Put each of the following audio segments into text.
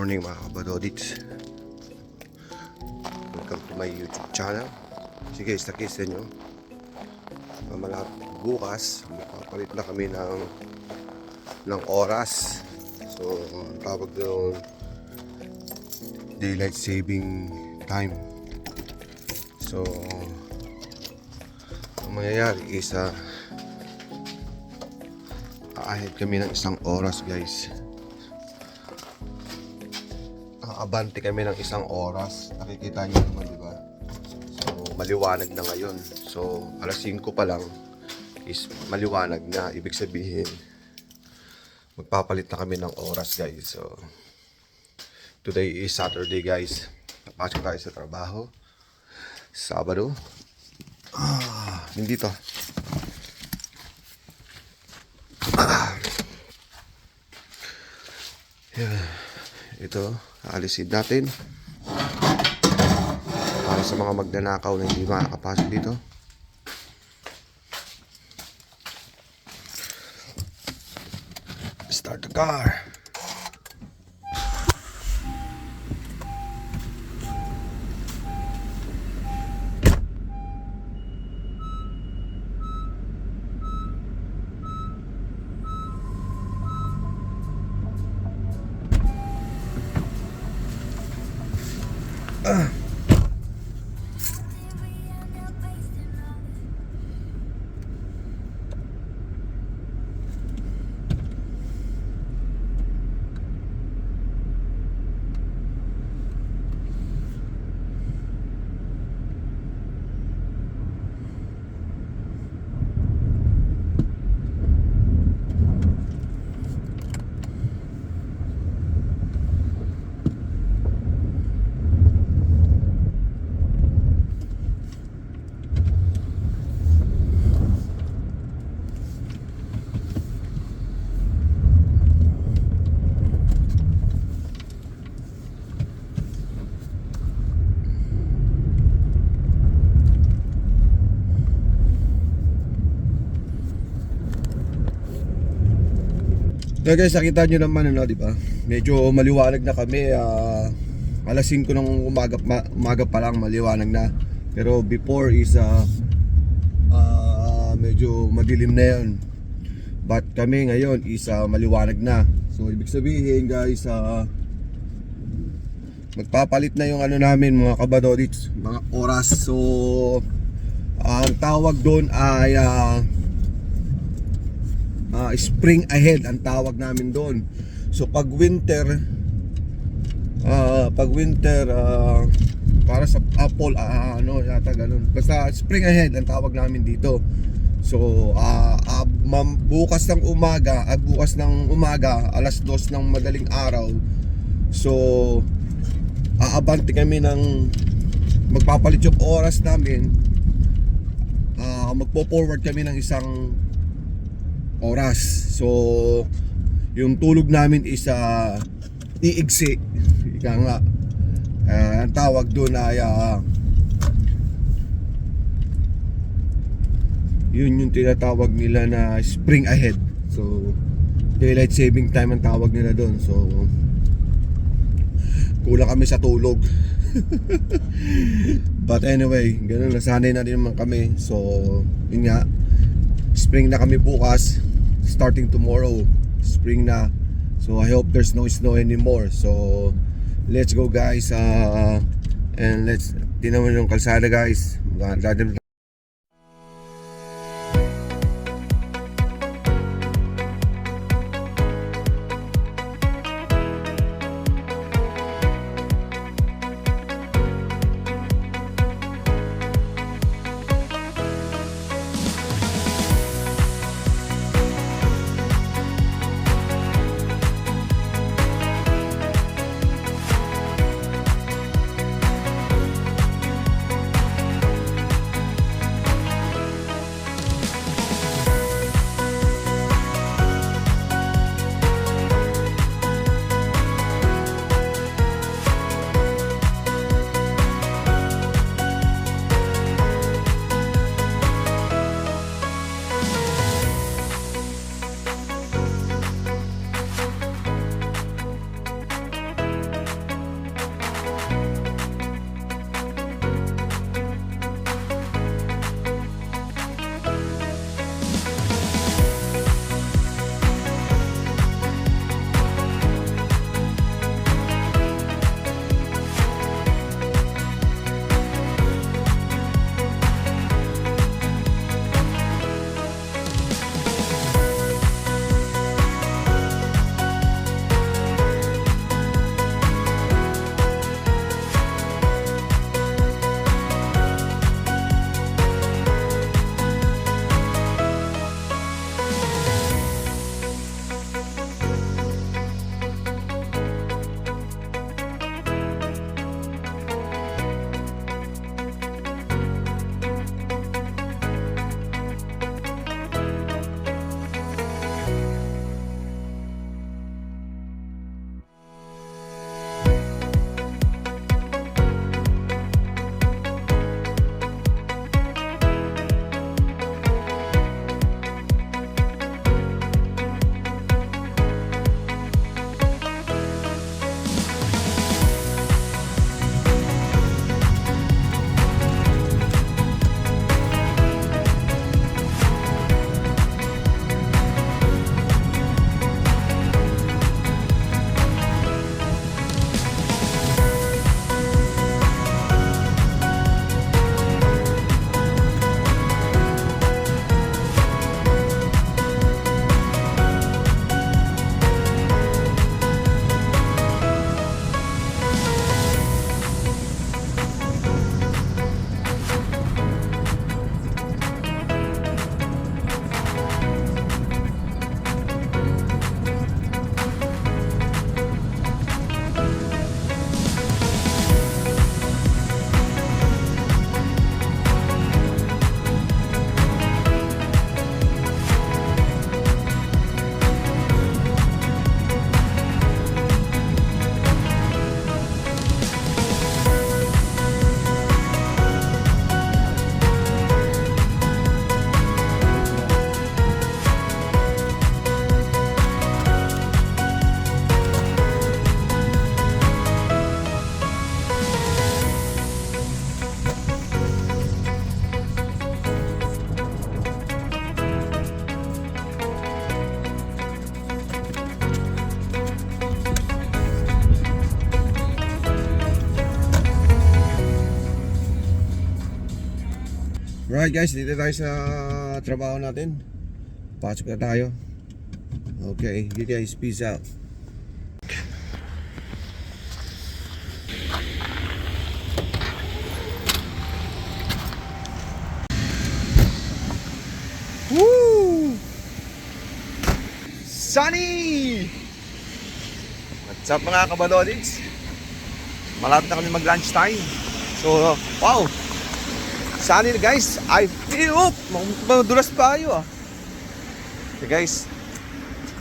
morning mga kabadodits. Welcome to my YouTube channel. Sige, istakis nyo. Malapit bukas, magpapalit na kami ng oras. So, tawag doon daylight saving time. So, ang mangyayari is aahit kami ng isang oras, guys. Abante kami ng isang oras. Nakikita nyo naman, di ba? So, maliwanag na ngayon. So, alas 5 pa lang is maliwanag na. Ibig sabihin, magpapalit na kami ng oras, guys. So, today is Saturday, guys. Napasok tayo sa trabaho. Sabado. Hindi to. Yeah. Ito, aalisin natin para sa mga magnanakaw na hindi makakapasok dito. Start the car. So guys, nakita nyo naman di ba? Medyo maliwanag na kami. Alas 5 ng umaga pa lang maliwanag na. Pero before is medyo madilim na yun. But kami ngayon is maliwanag na. So ibig sabihin guys, magpapalit na yung namin mga kabadodits, mga oras. So ang tawag doon ay spring ahead ang tawag namin doon. So pag winter para sa apple yata ganun. Basta spring ahead ang tawag namin dito. So bukas ng umaga alas 2 ng madaling araw. So aabante kami ng magpapalit yung oras namin. Magpo-forward kami ng isang oras. So yung tulog namin is iigsi. Ika nga ang tawag doon ay yun yung tinatawag nila na spring ahead. So daylight saving time ang tawag nila doon. So kulang kami sa tulog. But anyway, ganun, nasanay na din naman kami. So yun nga, spring na kami bukas. Starting tomorrow, spring na. So I hope there's no snow anymore. So let's go guys, and let's tinaman yung kalsada guys. Alright guys, dito tayo sa trabaho natin. Pasok na tayo. Okay, you guys, peace out. Woo! Sunny! What's up mga kabadodids? Malapit na kami mag-lunch time. So, wow! Sunny guys, I feel madulas pa kayo Okay guys,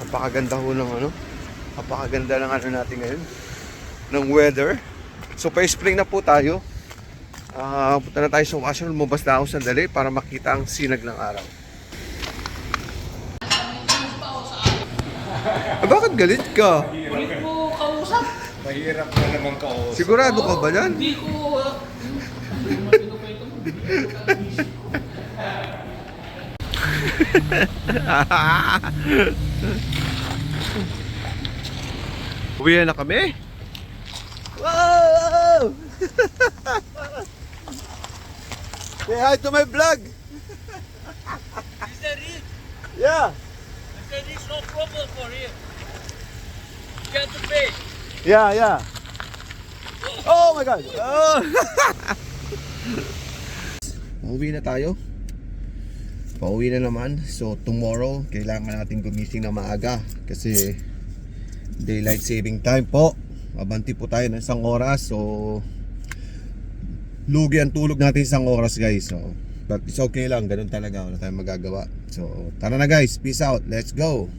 napakaganda ho ng napakaganda ng natin ngayon, ng weather. So pa-spring na po tayo. Punta na tayo sa washroom, lumabas na ako sandali para makita ang sinag ng araw. Bakit galit ka? Ulit mo kausap. Mahirap na naman kausap. Sigurado ka ba yan? Hindi ko... Uwi na kami. Wow! Say hi to my vlog. Is there it? Yeah. There is no problem for him. You have to pay. Yeah. Oh my God. Oh. Pauwi na tayo. Pauwi na naman. So tomorrow, kailangan natin gumising na maaga kasi daylight saving time po. Mabanti po tayo ng isang oras. So lugi ang tulog natin isang oras guys. So but it's okay lang, ganun talaga, wala tayong magagawa. So tara na guys, peace out, let's go.